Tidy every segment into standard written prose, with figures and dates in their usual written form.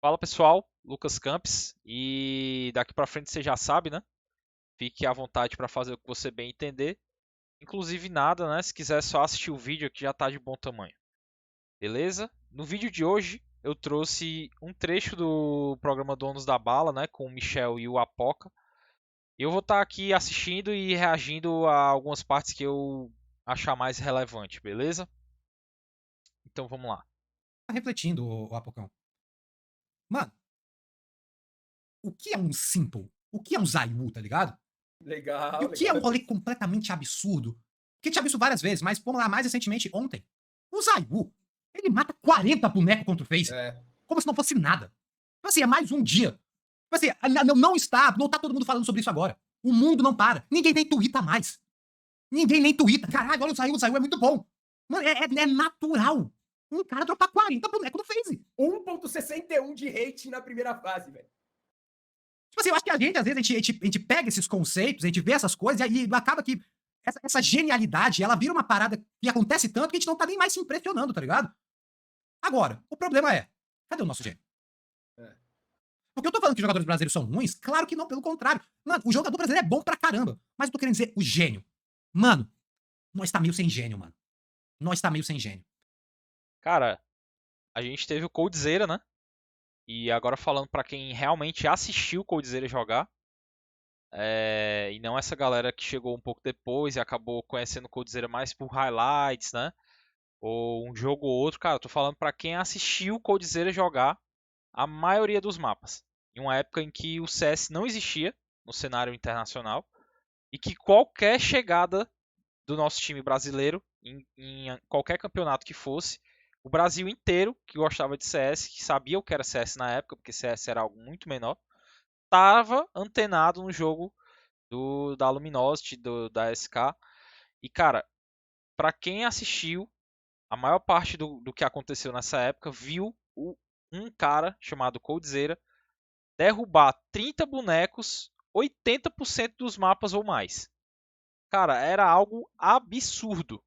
Fala pessoal, Lucas Campos, e daqui pra frente você já sabe, né? Fique à vontade para fazer o que você bem entender. Inclusive nada, né? Se quiser só assistir o vídeo aqui já tá de bom tamanho. Beleza? No vídeo de hoje eu trouxe um trecho do programa Donos da Bala, né, com o Michel e o Apoca. Eu vou estar aqui assistindo e reagindo a algumas partes que eu achar mais relevante, beleza? Então vamos lá. Refletindo, o Apocão. Mano, o que é um Simple? O que é um Zayu, tá ligado? E Legal, o que é legal. um rolê completamente absurdo? Que a gente já viu isso várias vezes, mas vamos lá, mais recentemente, ontem. O Zayu, ele mata 40 bonecos contra o Face. É. Como se não fosse nada. Tipo assim, é mais um dia. Tipo assim, não tá todo mundo falando sobre isso agora. O mundo não para. Ninguém nem tuita mais. Ninguém nem tuita. Caralho, olha o Zayu é muito bom. Mano, é natural. Um cara dropar 40 bonecos no Face. 1,61 de hate na primeira fase, velho. Tipo assim, eu acho que a gente, às vezes, a gente pega esses conceitos, a gente vê essas coisas, e aí acaba que essa genialidade, ela vira uma parada que acontece tanto que a gente não tá nem mais se impressionando, tá ligado? Agora, o problema é, cadê o nosso gênio? É. Porque eu tô falando que os jogadores brasileiros são ruins? Claro que não, pelo contrário. Mano, o jogador brasileiro é bom pra caramba. Mas eu tô querendo dizer, o gênio. Mano, nós tá meio sem gênio, mano. Nós tá meio sem gênio. Cara, a gente teve o Coldzera, né? E agora falando para quem realmente assistiu o Coldzera jogar, e não essa galera que chegou um pouco depois e acabou conhecendo o Coldzera mais por highlights, né? Ou um jogo ou outro, cara, eu tô falando para quem assistiu o Coldzera jogar a maioria dos mapas. Em uma época em que o CS não existia no cenário internacional e que qualquer chegada do nosso time brasileiro em qualquer campeonato que fosse, o Brasil inteiro que gostava de CS, que sabia o que era CS na época, porque CS era algo muito menor, estava antenado no jogo da Luminosity, da SK. E, cara, para quem assistiu, a maior parte do que aconteceu nessa época viu um cara chamado Coldzera derrubar 30 bonecos, 80% dos mapas ou mais. Cara, era algo absurdo.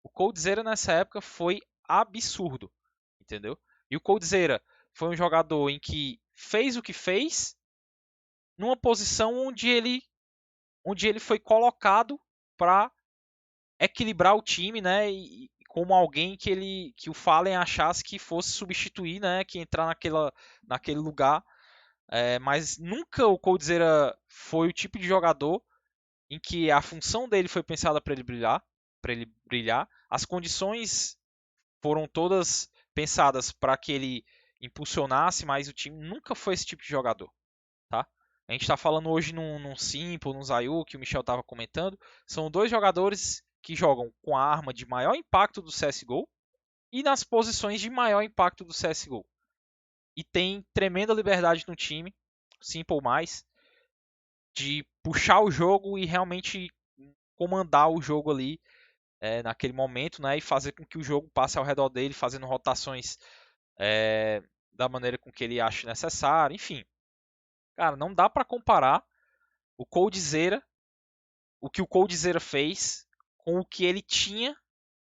O Coldzera nessa época foi absurdo, entendeu? E o Coldzera foi um jogador em que fez o que fez numa posição onde ele foi colocado para equilibrar o time, né? E como alguém que o Fallen achasse que fosse substituir, né? Que entrar naquele lugar. Mas nunca o Coldzera foi o tipo de jogador em que a função dele foi pensada para ele brilhar, As condições foram todas pensadas para que ele impulsionasse mais o time. Nunca foi esse tipo de jogador, tá? A gente está falando hoje num Simple, num Zayu, que o Michel estava comentando. São dois jogadores que jogam com a arma de maior impacto do CSGO e nas posições de maior impacto do CSGO. E tem tremenda liberdade no time, Simple mais, de puxar o jogo e realmente comandar o jogo ali naquele momento, né? E fazer com que o jogo passe ao redor dele, fazendo rotações é, da maneira com que ele acha necessário. Enfim, cara, não dá para comparar o Coldzera, o que o Coldzera fez com o que ele tinha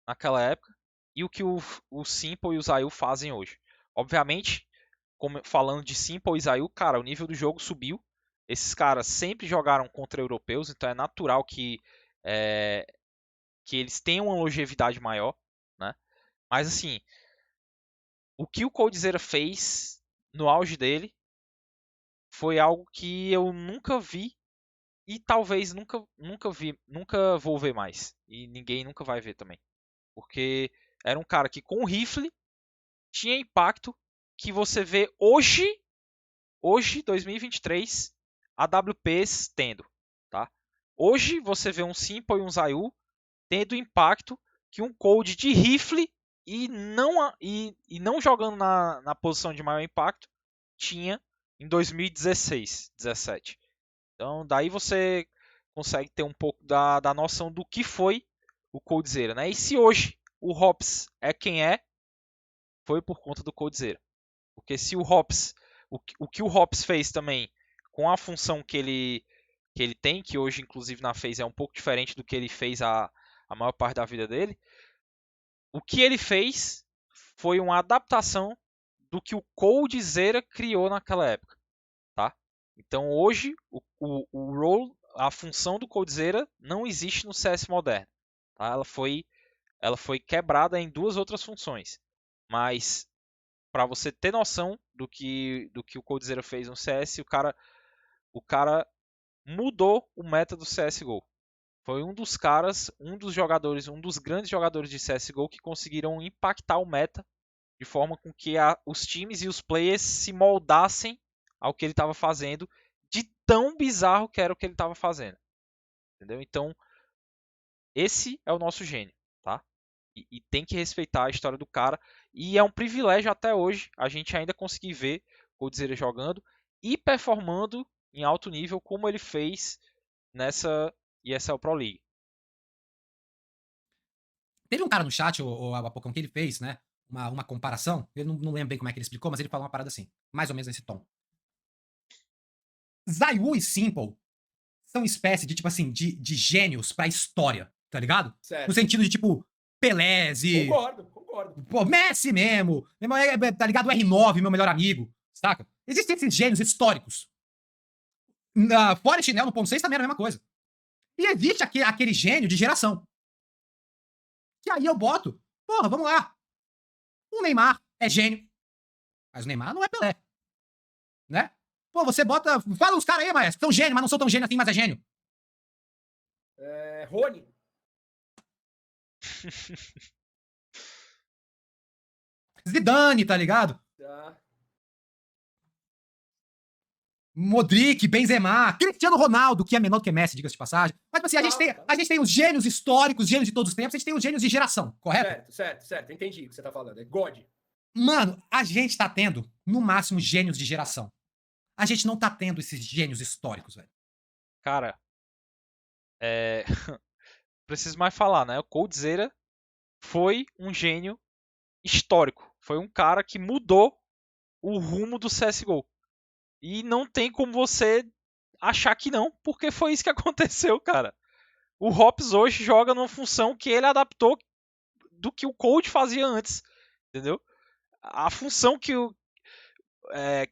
naquela época e o que o Simple e o Zayu fazem hoje. Obviamente, falando de Simple e Zayu, cara, o nível do jogo subiu. Esses caras sempre jogaram contra europeus, então é natural é, que eles tenham uma longevidade maior, né? Mas assim, o que o Coldzera fez no auge dele foi algo que eu nunca vi e talvez nunca vou ver mais. E ninguém nunca vai ver também. Porque era um cara que com o rifle tinha impacto que você vê hoje 2023, AWPs tendo, tá? Hoje você vê um Simple e um Zayu tendo impacto que um Cold de rifle e não jogando na posição de maior impacto tinha em 2016, 17. Então daí você consegue ter um pouco da noção do que foi o Coldzera, né? E se hoje o Hops é quem é, foi por conta do Coldzera. Porque se o Hops, o que o Hops fez também com a função que ele tem, que hoje inclusive na FaZe é um pouco diferente do que ele fez a maior parte da vida dele, o que ele fez foi uma adaptação do que o Coldzera criou naquela época, tá? Então hoje o role, a função do Coldzera não existe no CS moderno, tá? Ela foi quebrada em duas outras funções, mas para você ter noção do que o Coldzera fez no CS, o cara mudou o meta do CS:GO. Foi um dos caras, um dos jogadores, um dos grandes jogadores de CS:GO que conseguiram impactar o meta de forma com que os times e os players se moldassem ao que ele estava fazendo, de tão bizarro que era o que ele estava fazendo. Entendeu? Então, esse é o nosso gênio, tá? E tem que respeitar a história do cara. E é um privilégio até hoje a gente ainda conseguir ver o Coldzera jogando e performando em alto nível como ele fez nessa ESL Pro League. Teve um cara no chat, o Apocão, que ele fez, né? Uma comparação. Eu não lembro bem como é que ele explicou, mas ele falou uma parada assim. Mais ou menos nesse tom. ZywOo e Simple são espécie de, tipo assim, de gênios pra história, tá ligado? No Certo. sentido de, tipo, Pelés e... Concordo. Pô, Messi mesmo. Tá ligado? O R9, meu melhor amigo. Saca? Existem esses gênios históricos. Na Forest Nel no ponto 6 também era a mesma coisa. E existe aquele gênio de geração. Que aí eu boto, porra, vamos lá. O Neymar é gênio. Mas o Neymar não é Pelé. Né? Pô, você bota... Fala os caras aí, maestro. São gênios, mas não são tão gênios assim, mas é gênio. Rony. Zidane, tá ligado? Tá. Modric, Benzema, Cristiano Ronaldo, que é menor do que Messi, diga-se de passagem. Mas, assim, a gente tem os gênios históricos, gênios de todos os tempos, a gente tem os gênios de geração, correto? Certo. Entendi o que você tá falando. É God. Mano, a gente tá tendo, no máximo, gênios de geração. A gente não tá tendo esses gênios históricos, velho. Cara, preciso mais falar, né? O Coldzera foi um gênio histórico. Foi um cara que mudou o rumo do CSGO. E não tem como você achar que não, porque foi isso que aconteceu, cara. O Hops hoje joga numa função que ele adaptou do que o Cold fazia antes, entendeu? A função que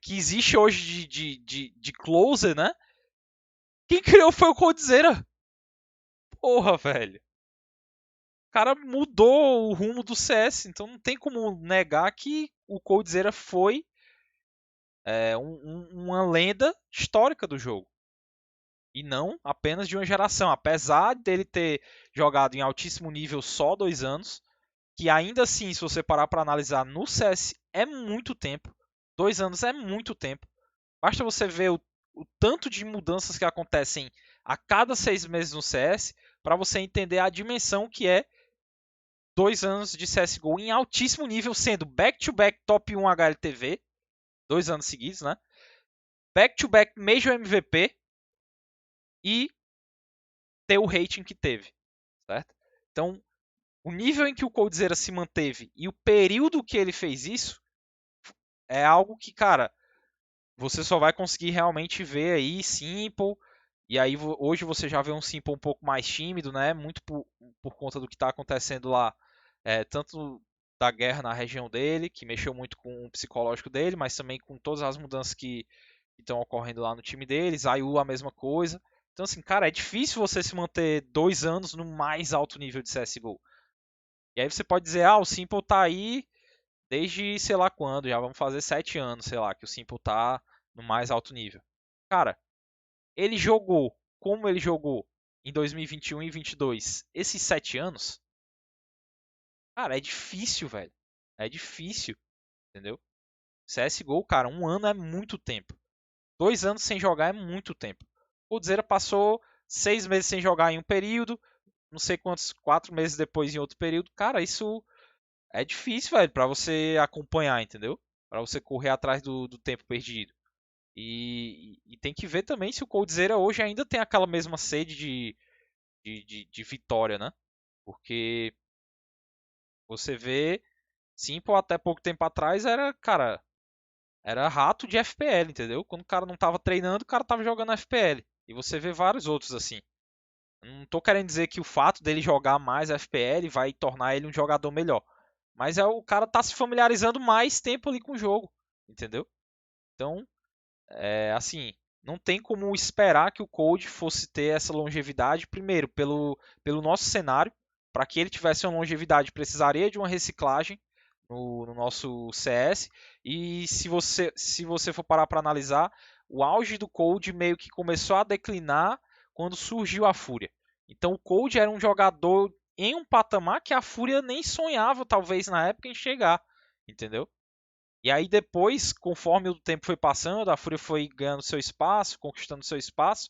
existe hoje de closer, né? Quem criou foi o Coldzera. Porra, velho. O cara mudou o rumo do CS, então não tem como negar que o Coldzera foi uma lenda histórica do jogo. E não apenas de uma geração. Apesar dele ter jogado em altíssimo nível só 2 anos, que ainda assim, se você parar para analisar no CS, é muito tempo. 2 anos é muito tempo. Basta você ver o tanto de mudanças que acontecem a cada 6 meses no CS para você entender a dimensão que é 2 anos de CSGO em altíssimo nível, sendo back-to-back top 1 HLTV, 2 anos seguidos, né? Back-to-back Major MVP e ter o rating que teve, certo? Então, o nível em que o Coldzera se manteve e o período que ele fez isso é algo que, cara, você só vai conseguir realmente ver aí Simple. E aí hoje você já vê um Simple um pouco mais tímido, né? Muito por conta do que está acontecendo lá, tanto da guerra na região dele, que mexeu muito com o psicológico dele, mas também com todas as mudanças que estão ocorrendo lá no time deles. Zayu a mesma coisa. Então assim, cara, é difícil você se manter 2 anos no mais alto nível de CSGO. E aí você pode dizer, o Simple tá aí desde sei lá quando, já vamos fazer 7 anos, sei lá, que o Simple tá no mais alto nível. Cara, ele jogou como ele jogou em 2021 e 2022 esses 7 anos, cara, é difícil, velho. É difícil, entendeu? CSGO, cara, 1 ano é muito tempo. 2 anos sem jogar é muito tempo. O Coldzera passou 6 meses sem jogar em um período, não sei quantos, 4 meses depois em outro período. Cara, isso é difícil, velho, pra você acompanhar, entendeu? Pra você correr atrás do tempo perdido. E tem que ver também se o Coldzera hoje ainda tem aquela mesma sede de vitória, né? Porque você vê, Simple até pouco tempo atrás era, cara, era rato de FPL, entendeu? Quando o cara não tava treinando, o cara tava jogando FPL. E você vê vários outros assim. Não tô querendo dizer que o fato dele jogar mais FPL vai tornar ele um jogador melhor. Mas o cara tá se familiarizando mais tempo ali com o jogo, entendeu? Então, assim, não tem como esperar que o Cold fosse ter essa longevidade. Primeiro, pelo nosso cenário, para que ele tivesse uma longevidade, precisaria de uma reciclagem no nosso CS. E se você for parar para analisar, o auge do Cold meio que começou a declinar quando surgiu a Fúria. Então o Cold era um jogador em um patamar que a Fúria nem sonhava, talvez, na época, em chegar, entendeu? E aí depois, conforme o tempo foi passando, a Fúria foi ganhando seu espaço, conquistando seu espaço,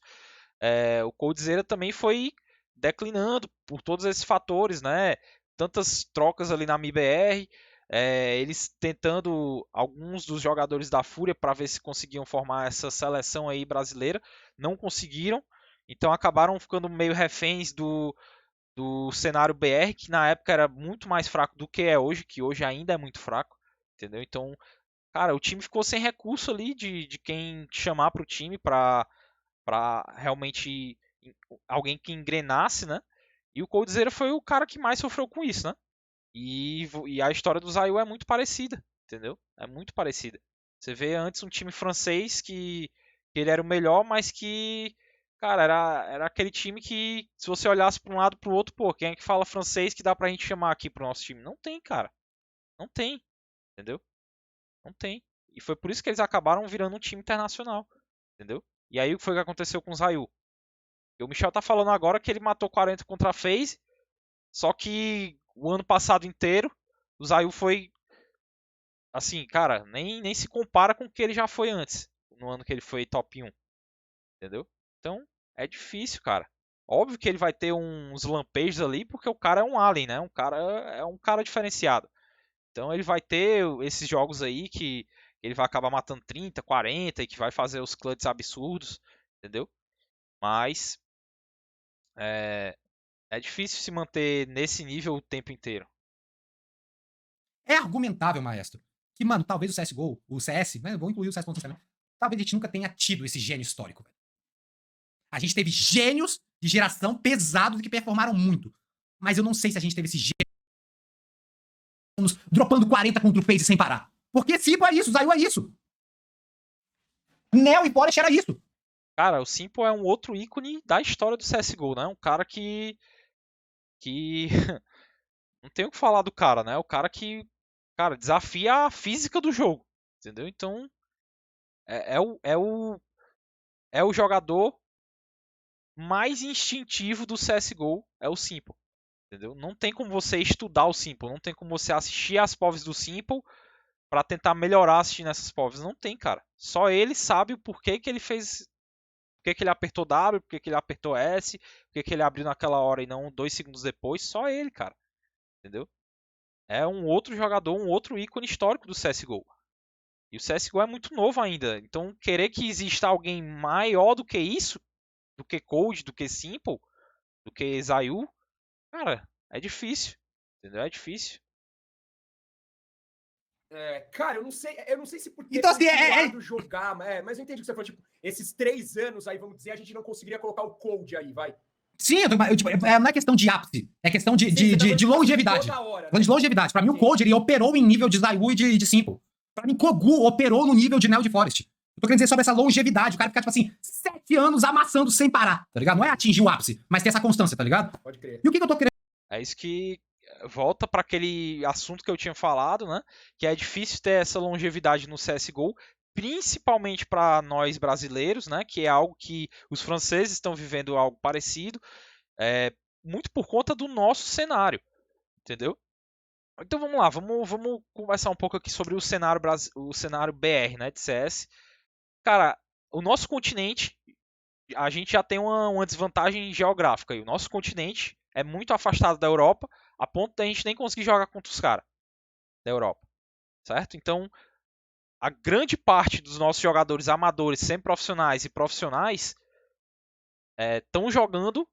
o Coldzera também foi declinando por todos esses fatores, né? Tantas trocas ali na MIBR, eles tentando alguns dos jogadores da Fúria para ver se conseguiam formar essa seleção aí brasileira, não conseguiram, então acabaram ficando meio reféns do cenário BR, que na época era muito mais fraco do que é hoje, que hoje ainda é muito fraco, entendeu? Então, cara, o time ficou sem recurso ali de quem chamar para o time para realmente alguém que engrenasse, né? E o Coldzera foi o cara que mais sofreu com isso, né? E a história do Zayu é muito parecida, entendeu? É muito parecida. Você vê antes um time francês que ele era o melhor, mas que, cara, era aquele time que, se você olhasse para um lado para o outro, pô, quem é que fala francês que dá pra gente chamar aqui pro nosso time? Não tem, cara. Não tem, entendeu? Não tem. E foi por isso que eles acabaram virando um time internacional, entendeu? E aí o que foi que aconteceu com o Zayu? E o Michel tá falando agora que ele matou 40 contra a FaZe, só que o ano passado inteiro o Zayu foi assim, cara, nem se compara com o que ele já foi antes, no ano que ele foi top 1, entendeu? Então, é difícil, cara. Óbvio que ele vai ter uns lampejos ali, porque o cara é um alien, né? É um cara diferenciado. Então ele vai ter esses jogos aí que ele vai acabar matando 30, 40 e que vai fazer os clutches absurdos, entendeu? Mas é difícil se manter nesse nível o tempo inteiro. É argumentável, maestro, que, mano, talvez o CSGO, o CS, né, vou incluir o CS também, talvez a gente nunca tenha tido esse gênio histórico, velho. A gente teve gênios de geração pesados que performaram muito. Mas eu não sei se a gente teve esse gênio dropando 40 contra o FaZe sem parar. Porque Simple é isso, Zayu é isso. Neo e Forest era isso. Cara, o Simple é um outro ícone da história do CSGO, né? Um cara que não tem o que falar do cara, né? O cara que, cara, desafia a física do jogo, entendeu? Então, é, é o, é o, é o jogador mais instintivo do CSGO, é o Simple, entendeu? Não tem como você estudar o Simple, não tem como você assistir as povs do Simple para tentar melhorar assistindo essas povs. Não tem, cara. Só ele sabe o porquê que ele fez, porquê que ele apertou W, porquê que ele apertou S, porquê que ele abriu naquela hora e não 2 segundos depois. Só ele, cara, entendeu? É um outro jogador, um outro ícone histórico do CSGO. E o CSGO é muito novo ainda. Então, querer que exista alguém maior do que isso, do que Cold, do que Simple, do que Zayu, cara, é difícil. Entendeu? É difícil. Cara, eu não sei se por ter Então, assim, continuado jogar, mas eu entendi o que você falou, tipo, esses 3 anos aí, vamos dizer, a gente não conseguiria colocar o Cold aí, vai. Sim, não é questão de ápice, é questão de longevidade. Toda hora, Falando de longevidade. Pra mim, o Cold, ele operou em nível de Zayu e de Simple. Pra mim, Kogu operou no nível de Neo de Forest. Eu tô querendo dizer sobre essa longevidade. O cara ficar, tipo assim, 7 anos amassando sem parar, tá ligado? Não é atingir o ápice, mas ter essa constância, tá ligado? Pode crer. E o que eu tô querendo... É isso que volta para aquele assunto que eu tinha falado, né? Que é difícil ter essa longevidade no CSGO, principalmente para nós brasileiros, né? Que é algo que os franceses estão vivendo algo parecido, muito por conta do nosso cenário, entendeu? Então vamos lá, vamos conversar um pouco aqui sobre o cenário BR, né? De CS. Cara, o nosso continente, a gente já tem uma desvantagem geográfica. E o nosso continente é muito afastado da Europa, a ponto da gente nem conseguir jogar contra os caras da Europa, certo? Então, a grande parte dos nossos jogadores amadores, semi-profissionais e profissionais estão jogando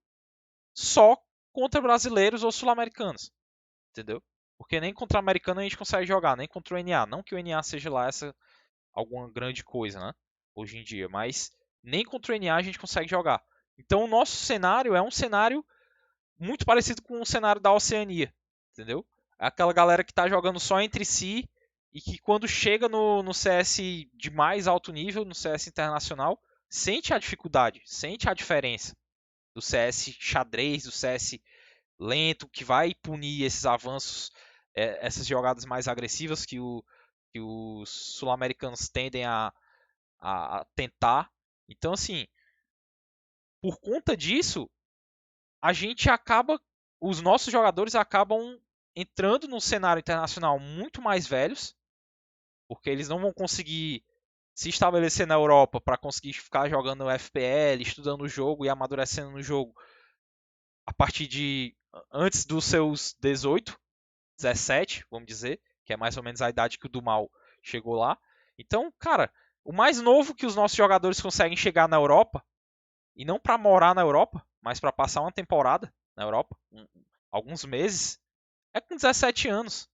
só contra brasileiros ou sul-americanos, entendeu? Porque nem contra o americano a gente consegue jogar, nem contra o NA. Não que o NA seja lá alguma grande coisa, né? Hoje em dia, mas nem contra o NA a gente consegue jogar. Então o nosso cenário é um cenário muito parecido com o cenário da Oceania, entendeu? É aquela galera que tá jogando só entre si e que quando chega no CS de mais alto nível, no CS internacional, sente a dificuldade, sente a diferença do CS xadrez, do CS lento, que vai punir esses avanços, essas jogadas mais agressivas que os sul-americanos tendem a tentar. Então, assim, por conta disso, a gente acaba, os nossos jogadores acabam entrando no cenário internacional muito mais velhos, porque eles não vão conseguir se estabelecer na Europa para conseguir ficar jogando FPL, estudando o jogo e amadurecendo no jogo a partir de antes dos seus 18, 17, vamos dizer, que é mais ou menos a idade que o Dumal chegou lá. Então, cara, o mais novo que os nossos jogadores conseguem chegar na Europa, e não para morar na Europa, mas para passar uma temporada na Europa, alguns meses, é com 17 anos.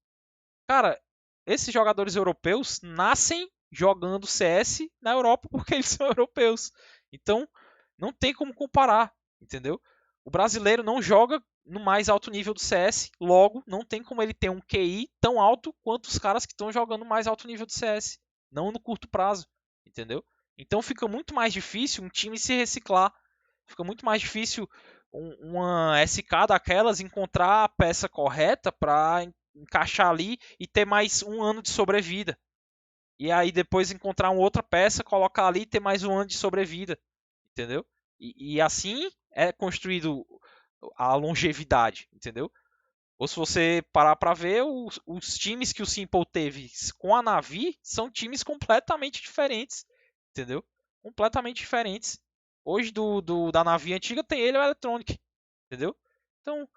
Cara, esses jogadores europeus nascem jogando CS na Europa porque eles são europeus. Então, não tem como comparar, entendeu? O brasileiro não joga no mais alto nível do CS, logo não tem como ele ter um QI tão alto quanto os caras que estão jogando no mais alto nível do CS, não no curto prazo, entendeu? Então fica muito mais difícil um time se reciclar, fica muito mais difícil uma SK daquelas encontrar a peça correta para encaixar ali e ter mais um ano de sobrevida. E aí depois encontrar uma outra peça, colocar ali e ter mais um ano de sobrevida, entendeu? E assim é construído a longevidade, entendeu? Ou se você parar para ver, os times que o Simple teve com a Navi são times completamente diferentes, entendeu? Completamente diferentes. Hoje da Navi antiga tem ele e o Electronic, entendeu? Então,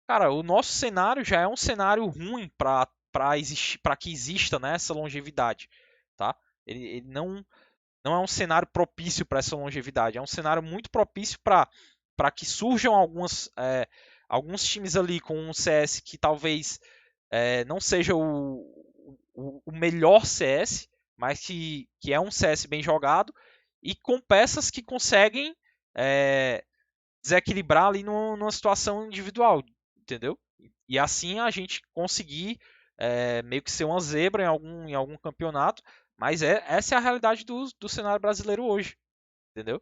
cara, o nosso cenário já é um cenário ruim para que exista, né, essa longevidade, tá? Ele não é um cenário propício para essa longevidade, é um cenário muito propício para que surjam alguns times ali com um CS que talvez não seja o melhor CS, mas que é um CS bem jogado e com peças que conseguem desequilibrar ali numa situação individual, entendeu? E assim a gente conseguir meio que ser uma zebra em algum campeonato, mas essa é a realidade do cenário brasileiro hoje, entendeu?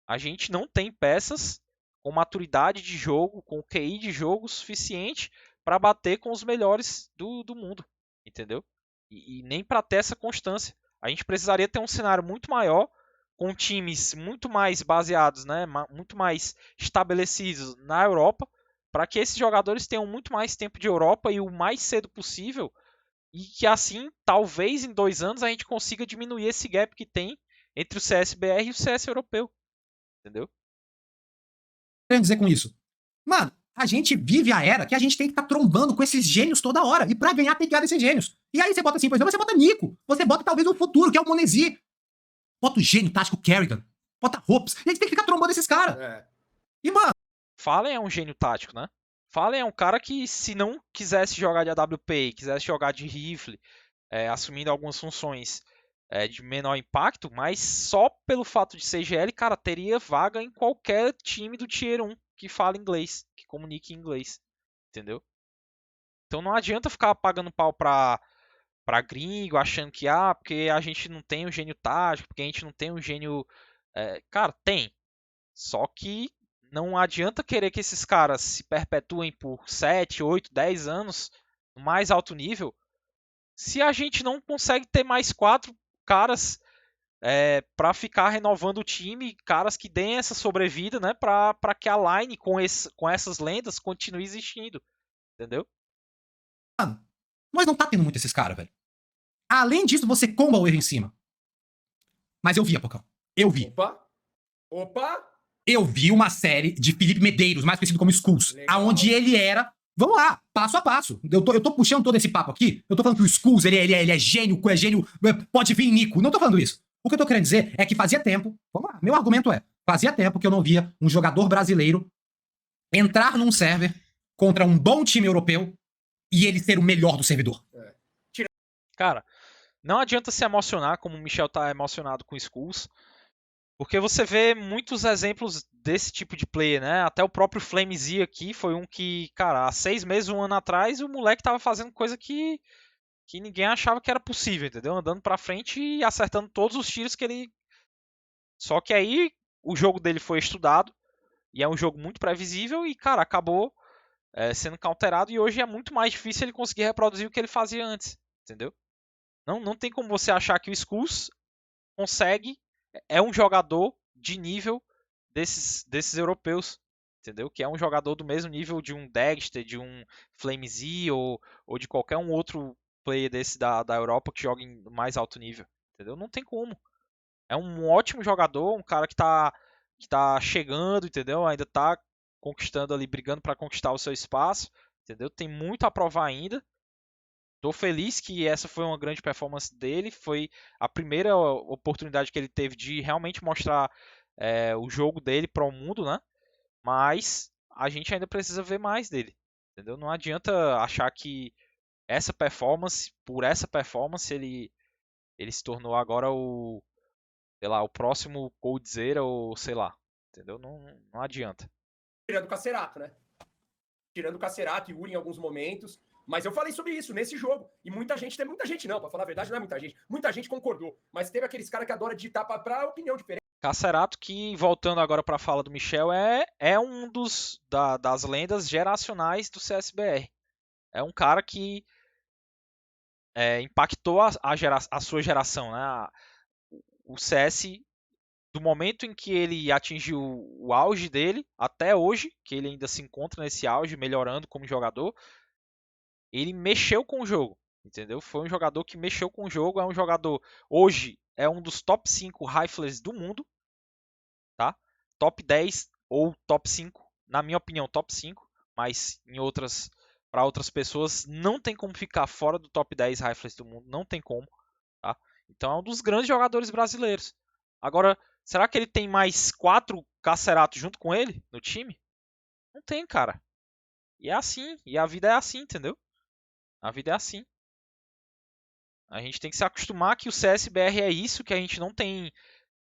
A gente não tem peças com maturidade de jogo, com QI de jogo suficiente para bater com os melhores do mundo, entendeu? E nem para ter essa constância. A gente precisaria ter um cenário muito maior, com times muito mais baseados, né, muito mais estabelecidos na Europa, para que esses jogadores tenham muito mais tempo de Europa e o mais cedo possível, e que assim, talvez em 2 anos, a gente consiga diminuir esse gap que tem entre o CSBR e o CS europeu, entendeu? Quero dizer com isso? Mano, a gente vive a era que a gente tem que estar trombando com esses gênios toda hora. E pra ganhar tem que ganhar desses gênios. E aí você bota assim, por exemplo, você bota Nico. Você bota talvez o futuro, que é o Monesi. Bota o gênio tático Kerrigan. Bota Hopes. E a gente tem que ficar trombando esses caras. E, mano... Fallen é um gênio tático, né? Fallen é um cara que, se não quisesse jogar de AWP e quisesse jogar de rifle, assumindo algumas funções de menor impacto, mas só pelo fato de ser GL, cara, teria vaga em qualquer time do Tier 1 que fala inglês, que comunique em inglês, entendeu? Então não adianta ficar pagando pau pra gringo, achando que, porque a gente não tem um gênio tático, porque a gente não tem um gênio... cara, tem. Só que não adianta querer que esses caras se perpetuem por 7, 8, 10 anos no mais alto nível, se a gente não consegue ter mais 4 caras para ficar renovando o time, caras que deem essa sobrevida, né, para que a line com essas lendas continue existindo, entendeu? Mano, nós não tá tendo muito esses caras, velho. Além disso, você comba o erro em cima. Mas eu vi, Apocão. Eu vi. Opa! Eu vi uma série de Felipe Medeiros, mais conhecido como Skulls, aonde ele era... Vamos lá, passo a passo. Eu tô puxando todo esse papo aqui. Eu tô falando que o Skulls, ele é gênio, pode vir Nico. Não tô falando isso. O que eu tô querendo dizer é que fazia tempo... Vamos lá, meu argumento fazia tempo que eu não via um jogador brasileiro entrar num server contra um bom time europeu e ele ser o melhor do servidor. Cara, não adianta se emocionar como o Michel tá emocionado com Skulls. Porque você vê muitos exemplos desse tipo de player, né? Até o próprio FlameZ aqui foi um que, cara, há 6 meses, um ano atrás, o moleque tava fazendo coisa que ninguém achava que era possível, entendeu? Andando pra frente e acertando todos os tiros que ele. Só que aí o jogo dele foi estudado e é um jogo muito previsível e, cara, acabou sendo counterado e hoje é muito mais difícil ele conseguir reproduzir o que ele fazia antes, entendeu? Não tem como você achar que o Skulls consegue, é um jogador de nível desses europeus, entendeu? Que é um jogador do mesmo nível de um Dexter, de um FlameZ ou de qualquer um outro player desse da Europa que joga em mais alto nível, entendeu? Não tem como. É um ótimo jogador, um cara que tá chegando, entendeu? Ainda tá conquistando ali, brigando para conquistar o seu espaço, entendeu? Tem muito a provar ainda. Tô feliz que essa foi uma grande performance dele. Foi a primeira oportunidade que ele teve de realmente mostrar o jogo dele para o mundo, né? Mas a gente ainda precisa ver mais dele, entendeu? Não adianta achar que por essa performance, ele se tornou agora sei lá, o próximo Coldzera ou sei lá, entendeu? Não adianta. Tirando o Cacerato, né? Tirando o Cacerato e Uri em alguns momentos. Mas eu falei sobre isso nesse jogo. E muita gente, tem muita gente não, pra falar a verdade, não é muita gente. Muita gente concordou. Mas teve aqueles caras que adoram digitar pra opinião diferente. Cacerato, que voltando agora para a fala do Michel, é um das lendas geracionais do CSBR. É um cara que impactou a sua geração, né? O CS, do momento em que ele atingiu o auge dele até hoje, que ele ainda se encontra nesse auge, melhorando como jogador, ele mexeu com o jogo, entendeu? Foi um jogador que mexeu com o jogo, é um jogador, hoje, é um dos top 5 riflers do mundo, tá? Top 10 ou top 5, na minha opinião, top 5, mas para outras pessoas não tem como ficar fora do top 10 rifles do mundo, não tem como, tá? Então é um dos grandes jogadores brasileiros. Agora, será que ele tem mais 4 Cacerato junto com ele no time? Não tem, cara. E é assim, e a vida é assim, entendeu? A vida é assim. A gente tem que se acostumar que o CSBR é isso, que a gente não tem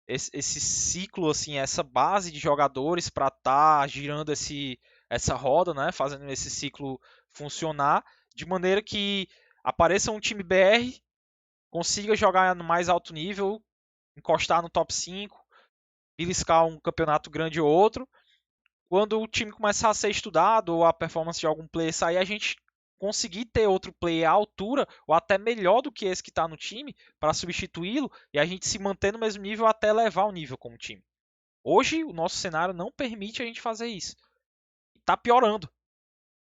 esse ciclo, assim, essa base de jogadores para estar girando essa roda, né? Fazendo esse ciclo funcionar de maneira que apareça um time BR, consiga jogar no mais alto nível, encostar no top 5, beliscar um campeonato grande ou outro. Quando o time começar a ser estudado ou a performance de algum player sair, a gente conseguir ter outro player à altura ou até melhor do que esse que está no time para substituí-lo e a gente se manter no mesmo nível até elevar o nível como time. Hoje o nosso cenário não permite a gente fazer isso. Tá piorando.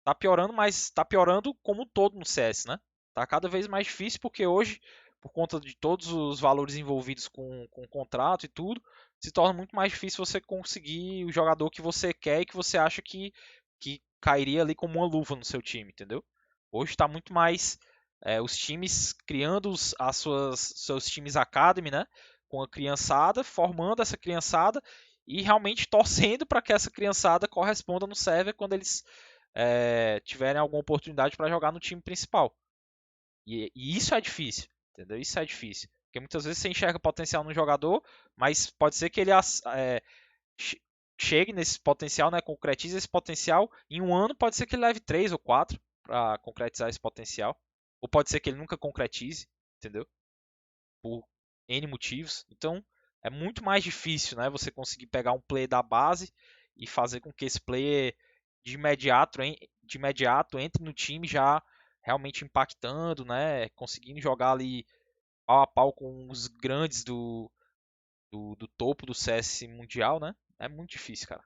Tá piorando, mas tá piorando como um todo no CS, né? Tá cada vez mais difícil porque hoje, por conta de todos os valores envolvidos com o contrato e tudo, se torna muito mais difícil você conseguir o jogador que você quer e que você acha que cairia ali como uma luva no seu time, entendeu? Hoje está muito mais os times criando seus times academy, né? Com a criançada, formando essa criançada e realmente torcendo para que essa criançada corresponda no server quando eles tiverem alguma oportunidade para jogar no time principal. E isso é difícil, entendeu? Isso é difícil. Porque muitas vezes você enxerga potencial no jogador, mas pode ser que ele chegue nesse potencial, né, concretize esse potencial. Em um ano pode ser que ele leve 3 ou 4 para concretizar esse potencial. Ou pode ser que ele nunca concretize, entendeu? Por N motivos. Então é muito mais difícil, né, você conseguir pegar um player da base e fazer com que esse player de imediato entre no time já realmente impactando, né, conseguindo jogar ali pau a pau com os grandes do topo do CS mundial, né? É muito difícil, cara.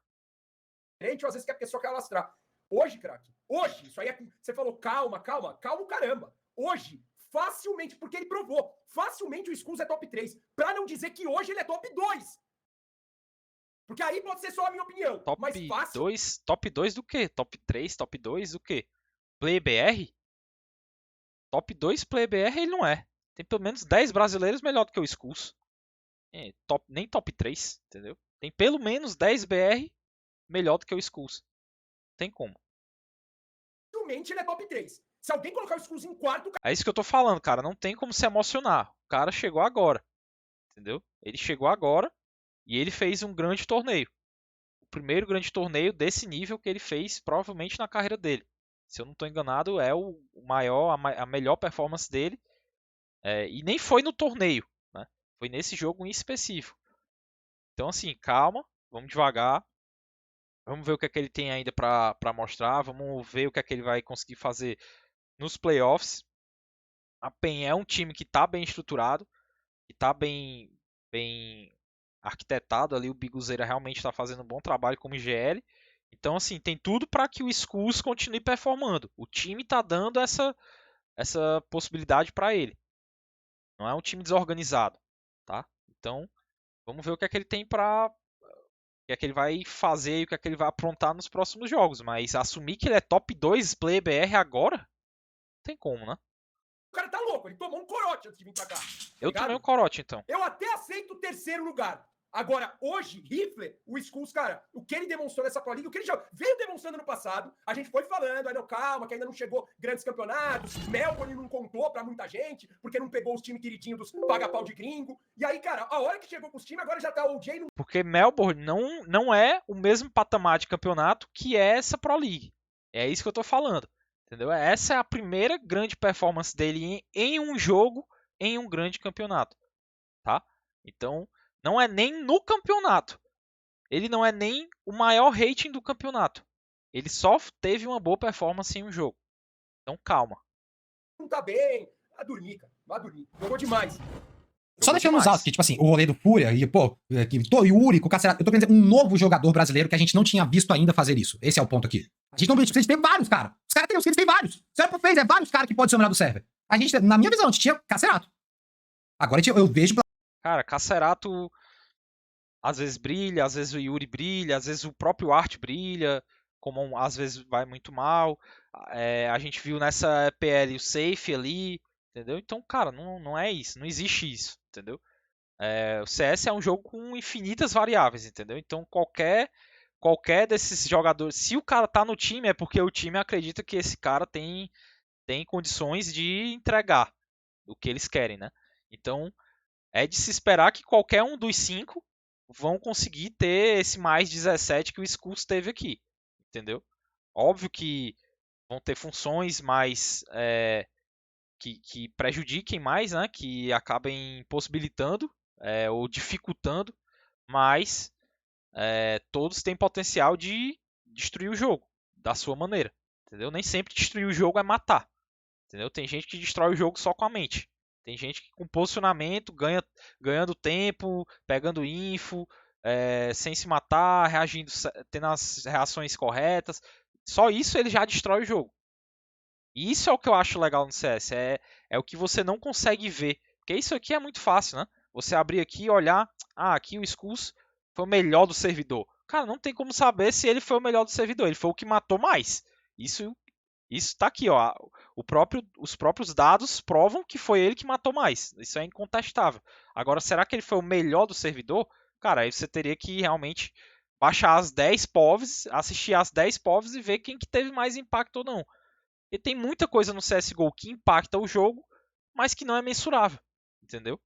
Ou às vezes que a pessoa quer alastrar. Hoje, craque, hoje, isso aí é. Você falou calma o caramba. Hoje, facilmente, porque ele provou, facilmente o Skulls é top 3. Pra não dizer que hoje ele é top 2. Porque aí pode ser só a minha opinião. Mas fácil. Top 2 do quê? Top 3, top 2 do quê? Play BR? Top 2 Play BR ele não é. Tem pelo menos 10 brasileiros melhor do que o Skulls. Nem top 3, entendeu? Tem pelo menos 10 BR melhor do que o Skulls. Tem como. Facilmente ele é top 3. Se alguém colocar o Skulls em quarto... É isso que eu tô falando, cara. Não tem como se emocionar. O cara chegou agora. Entendeu? Ele chegou agora. E ele fez um grande torneio. O primeiro grande torneio desse nível que ele fez, provavelmente na carreira dele. Se eu não estou enganado, é o maior, a melhor performance dele. E nem foi no torneio, né? Foi nesse jogo em específico. Então, assim, calma, vamos devagar. Vamos ver o que é que ele tem ainda para mostrar. Vamos ver o que é que ele vai conseguir fazer nos playoffs. A PEN é um time que está bem estruturado, que está bem arquitetado ali. O Biguzeira realmente está fazendo um bom trabalho como IGL. Então, assim, tem tudo para que o Skulls continue performando. O time está dando essa possibilidade para ele. Não é um time desorganizado, tá? Então, vamos ver o que é que ele tem para... O que é que ele vai fazer e o que é que ele vai aprontar nos próximos jogos. Mas assumir que ele é top 2 Player BR agora, não tem como, né? O cara tá louco, ele tomou um corote antes de vir pra cá. Eu tomei um corote, então. Eu até aceito o terceiro lugar. Agora, hoje, Rifler, o Skulls, cara, o que ele demonstrou nessa Pro League, o que ele já veio demonstrando no passado, a gente foi falando, aí não, calma, que ainda não chegou grandes campeonatos, Melbourne não contou pra muita gente, porque não pegou os times queridinhos dos paga-pau de gringo, e aí, cara, a hora que chegou com os times, agora já tá o OJ... Porque Melbourne não é o mesmo patamar de campeonato que é essa Pro League. É isso que eu tô falando, entendeu? Essa é a primeira grande performance dele em um jogo, em um grande campeonato, tá? Então... Não é nem no campeonato. Ele não é nem o maior rating do campeonato. Ele só teve uma boa performance em um jogo. Então calma. Não tá bem. Vai dormir, cara. Vai dormir. Jogou demais. Só deixando nos altos, que, tipo assim, o rolê do Fúria e, pô, Yuri, com o Cacerato, eu tô querendo dizer, um novo jogador brasileiro que a gente não tinha visto ainda fazer isso. Esse é o ponto aqui. A gente não viu, eles têm vários, cara. Os caras têm, eles têm vários. Se o fez, é vários caras que podem ser o melhor do server. A gente, na minha visão, a gente tinha Cacerato. Agora eu vejo... Cara, Cacerato às vezes brilha, às vezes o Yuri brilha, às vezes o próprio Art brilha, como às vezes vai muito mal. A gente viu nessa PL o Safe ali, entendeu? Então, cara, não é isso, não existe isso, entendeu? O CS é um jogo com infinitas variáveis, entendeu? Então, qualquer desses jogadores, se o cara tá no time, é porque o time acredita que esse cara tem condições de entregar o que eles querem, né? Então, é de se esperar que qualquer um dos 5 vão conseguir ter esse mais 17 que o Skulls teve aqui, entendeu? Óbvio que vão ter funções mais que prejudiquem mais, né? Que acabem possibilitando ou dificultando, mas todos têm potencial de destruir o jogo da sua maneira, entendeu? Nem sempre destruir o jogo é matar, entendeu? Tem gente que destrói o jogo só com a mente. Tem gente que com posicionamento, ganhando tempo, pegando info, sem se matar, reagindo, tendo as reações corretas. Só isso ele já destrói o jogo. E isso é o que eu acho legal no CS. É o que você não consegue ver. Porque isso aqui é muito fácil, né? Você abrir aqui e olhar. Aqui o Skulls foi o melhor do servidor. Cara, não tem como saber se ele foi o melhor do servidor. Ele foi o que matou mais. Isso tá aqui, ó. Os próprios dados provam que foi ele que matou mais. Isso é incontestável. Agora, será que ele foi o melhor do servidor? Cara, aí você teria que realmente baixar as 10 POVs, assistir as 10 POVs e ver quem que teve mais impacto ou não. E tem muita coisa no CSGO que impacta o jogo, mas que não é mensurável. Entendeu?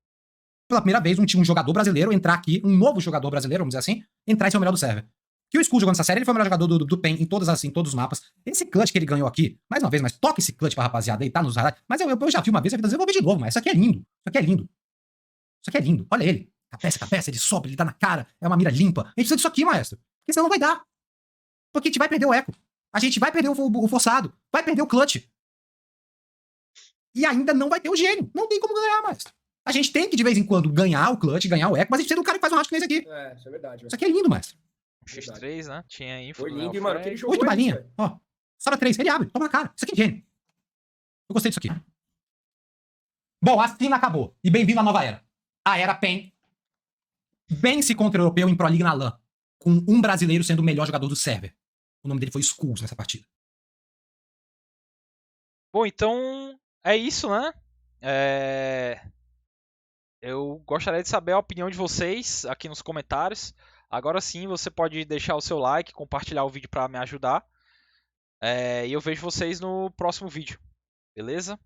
Pela primeira vez, um jogador brasileiro entrar aqui, um novo jogador brasileiro, vamos dizer assim, entrar e ser o melhor do server. Que o Skull jogando essa série, ele foi o melhor jogador do PEN em todos os mapas. Esse clutch que ele ganhou aqui, mais uma vez, mas toca esse clutch pra rapaziada aí, tá nos highlights. Mas eu já vi uma vez, eu vou ver de novo, mas isso aqui é lindo. Isso aqui é lindo. Isso aqui é lindo. Olha ele. Cabeça, ele sobe, ele dá na cara, é uma mira limpa. A gente precisa disso aqui, maestro. Porque senão não vai dar. Porque a gente vai perder o eco. A gente vai perder o forçado. Vai perder o clutch. E ainda não vai ter o gênio. Não tem como ganhar, maestro. A gente tem que, de vez em quando, ganhar o clutch, ganhar o eco, mas a gente precisa de um cara que faz um rasgo nesse aqui. Isso é verdade. Isso aqui é lindo, maestro. X3, né? Tinha info. Foi lindo, mano. Aquele jogo 8 balinha. Ó. Sobra 3. Ele abre. Toma na cara. Isso aqui é gênio. Eu gostei disso aqui. Bom, a cena acabou. E bem-vindo à nova era. A era PEN. Vence contra o europeu em Pro League na LAN. Com um brasileiro sendo o melhor jogador do server. O nome dele foi Skulls nessa partida. Bom, então é isso, né? Eu gostaria de saber a opinião de vocês aqui nos comentários. Agora sim, você pode deixar o seu like, compartilhar o vídeo para me ajudar. E eu vejo vocês no próximo vídeo. Beleza?